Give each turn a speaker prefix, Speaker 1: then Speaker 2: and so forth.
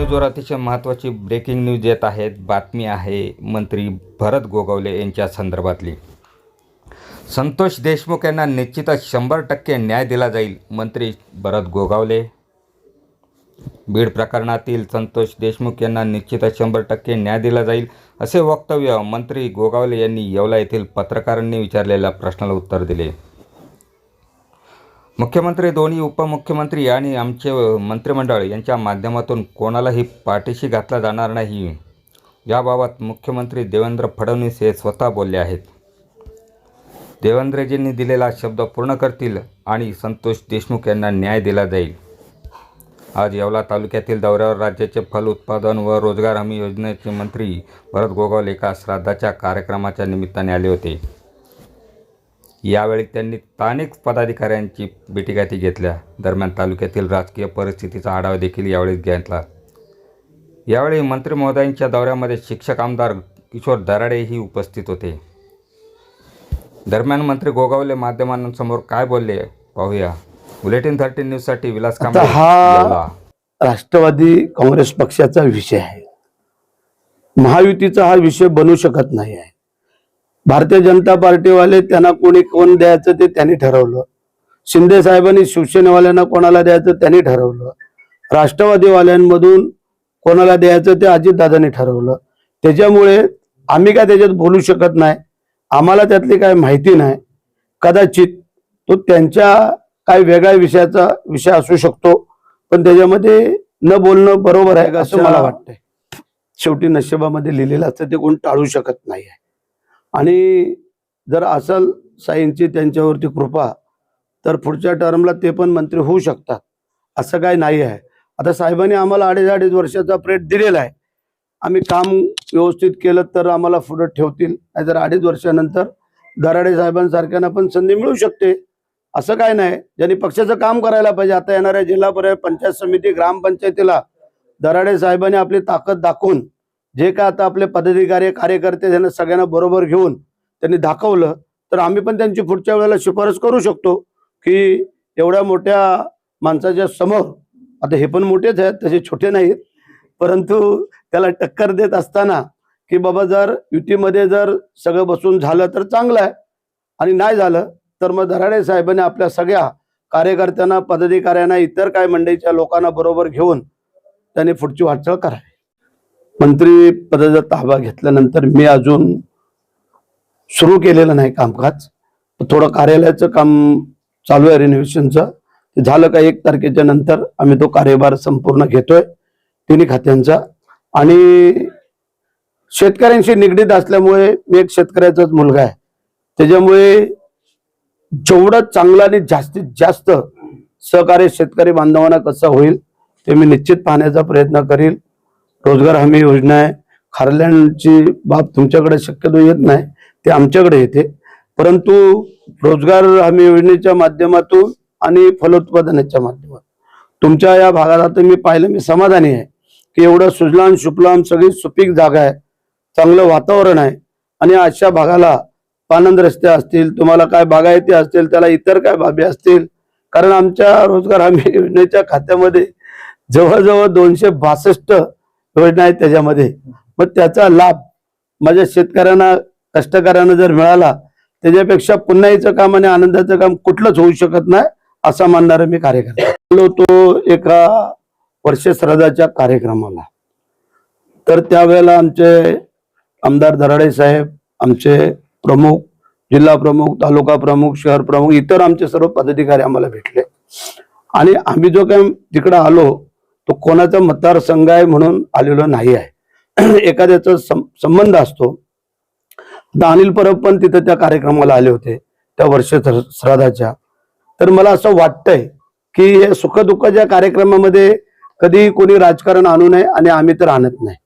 Speaker 1: न्यूजवर अतिशय महत्त्वाची ब्रेकिंग न्यूज येत आहेत. बातमी आहे मंत्री भरत गोगावले यांच्या संदर्भातली. संतोष देशमुख यांना निश्चितच 100% न्याय दिला जाईल. मंत्री भरत गोगावले. बीड प्रकरणातील संतोष देशमुख यांना निश्चितच 100% न्याय दिला जाईल असे वक्तव्य मंत्री गोगावले यांनी येवला येथील पत्रकारांनी विचारलेल्या प्रश्नाला उत्तर दिले. मुख्यमंत्री, दोन्ही उपमुख्यमंत्री आणि आमचे मंत्रिमंडळ यांच्या माध्यमातून कोणालाही पाठीशी घातला जाणार नाही, याबाबत मुख्यमंत्री देवेंद्र फडणवीस हे स्वतः बोलले आहेत. देवेंद्रजींनी दिलेला शब्द पूर्ण करतील आणि संतोष देशमुख यांना न्याय दिला जाईल. आज येवला तालुक्यातील दौऱ्यावर राज्याचे फल उत्पादन व रोजगार हमी योजनेचे मंत्री भरत गोगावले एका श्राद्धाच्या कार्यक्रमाच्या निमित्ताने आले होते. यावेळी त्यांनी स्थानिक पदाधिकाऱ्यांची भेटीगाठी घेतल्या. दरम्यान तालुक्यातील राजकीय परिस्थितीचा आढावा देखील यावेळी घेतला. यावेळी मंत्री महोदयांच्या दौऱ्यामध्ये शिक्षक आमदार किशोर दराडेही उपस्थित होते. दरम्यान मंत्री गोगावले माध्यमांसमोर काय बोलले पाहूया. बुलेटिन 13 न्यूजसाठी विलास कांबळे.
Speaker 2: हा राष्ट्रवादी काँग्रेस पक्षाचा विषय आहे. महायुतीचा हा विषय बनू शकत नाही आहे. भारतीय जनता पार्टीवाले त्यांना कोण द्यायचं ते त्यांनी ठरवलं. शिंदे साहेबांनी शिवसेनेवाल्यांना कोणाला द्यायचं त्यांनी ठरवलं. राष्ट्रवादीवाल्यांमधून कोणाला द्यायचं ते अजितदादांनी ठरवलं. त्याच्यामुळे आम्ही काय त्याच्यात बोलू शकत नाही. आम्हाला त्यातली काय माहिती नाही. कदाचित तो त्यांच्या काय वेगळ्या विषयाचा विषय असू शकतो, पण त्याच्यामध्ये न बोलणं बरोबर आहे असं मला वाटतंय. शेवटी नशिबामध्ये लिहिलेलं असतं ते कोण टाळू शकत नाही आहे. आणि जर असल साईंची त्यांच्यावरती कृपा तर पुढच्या टर्मला ते पण मंत्री होऊ शकतात, असं काही नाही आहे. आता साहेबांनी आम्हाला 2.5 वर्षाचा पिरियड दिलेला आहे. आम्ही काम व्यवस्थित केलं तर आम्हाला पुढे ठेवतील, नाहीतर 2.5 वर्षानंतर दराडे साहेबांसारख्यांना पण संधी मिळू शकते. असं काय नाही. ज्यांनी पक्षाचं काम करायला पाहिजे. आता येणाऱ्या जिल्हा परिषद, पंचायत समिती, ग्रामपंचायतीला दराडे साहेबांनी आपली ताकद दाखवून जे काय आता आपले पदाधिकारी कार्यकर्ते त्यांना सगळ्यांना बरोबर घेऊन त्यांनी दाखवलं तर आम्ही पण त्यांची पुढच्या वेळेला शिफारस करू शकतो की एवढ्या मोठ्या माणसाच्या समोर, आता हे पण मोठेच आहेत तसे छोटे नाहीत, परंतु त्याला टक्कर देत असताना की बाबा जर युतीमध्ये जर सगळं बसून झालं तर चांगलं आहे, आणि नाही झालं तर मग दराडे साहेबांनी आपल्या सगळ्या कार्यकर्त्यांना, पदाधिकाऱ्यांना, इतर काय मंडळीच्या लोकांना बरोबर घेऊन त्यांनी पुढची वाटचाल करावी. मंत्री पदाचा ताबा घेतल्यानंतर मी अजून सुरू केलेलं नाही कामकाज. थोडं कार्यालयाचं काम चालू आहे, रिनोव्हेशनचं. ते झालं का 1 तारखेच्या नंतर आम्ही तो कार्यभार संपूर्ण घेतोय तिन्ही खात्यांचा. आणि शेतकऱ्यांशी निगडीत असल्यामुळे मी एक शेतकऱ्याचाच मुलगा आहे, त्याच्यामुळे जेवढं चांगलं आणि जास्तीत जास्त सहकार्य शेतकरी बांधवांना कसं होईल ते मी निश्चित पाहण्याचा प्रयत्न करील. रोजगार हमी योजना आहे, खारल्यांची बाब तुमच्याकडे शक्यतो येत नाही, ते आमच्याकडे येते. परंतु रोजगार हमी योजनेच्या माध्यमातून आणि फलोत्पादनाच्या माध्यमातून तुमच्या या भागात आता मी पाहिलं, मी समाधानी आहे की एवढं सुजलाम शुभलाम सगळी सुपीक जागा आहे, चांगलं वातावरण आहे. आणि अशा भागाला पानंद रस्ते असतील, तुम्हाला काय बागायती असतील, त्याला इतर काय बाबी असतील, कारण आमच्या रोजगार हमी योजनेच्या खात्यामध्ये जवळजवळ 262 योजना आहेत त्याच्यामध्ये. मग त्याचा लाभ माझ्या शेतकऱ्यांना, कष्टकऱ्यांना जर मिळाला, त्याच्यापेक्षा पुन्हाचं काम आणि आनंदाचं काम कुठलंच होऊ शकत नाही असं मानणारं मी कार्यकर्ता. तो एका वर्ष श्राद्धाच्या कार्यक्रमाला, तर त्यावेळेला आमचे आमदार दराडे साहेब, आमचे प्रमुख, जिल्हा प्रमुख, तालुका प्रमुख, शहर प्रमुख, इतर आमचे सर्व पदाधिकारी आम्हाला भेटले. आणि आम्ही जो काही तिकडे आलो तो कोणाचा मतदारसंघ आहे म्हणून आलेलो नाही आहे. एखाद्याचा संबंध असतो. अनिल परब पण तिथे त्या कार्यक्रमाला आले होते त्या वर्ष श्राद्धाच्या. तर मला असं वाटतंय की हे सुखदुःखाच्या कार्यक्रमामध्ये कधी कोणी राजकारण आणू नये, आणि आम्ही तर आणत नाही.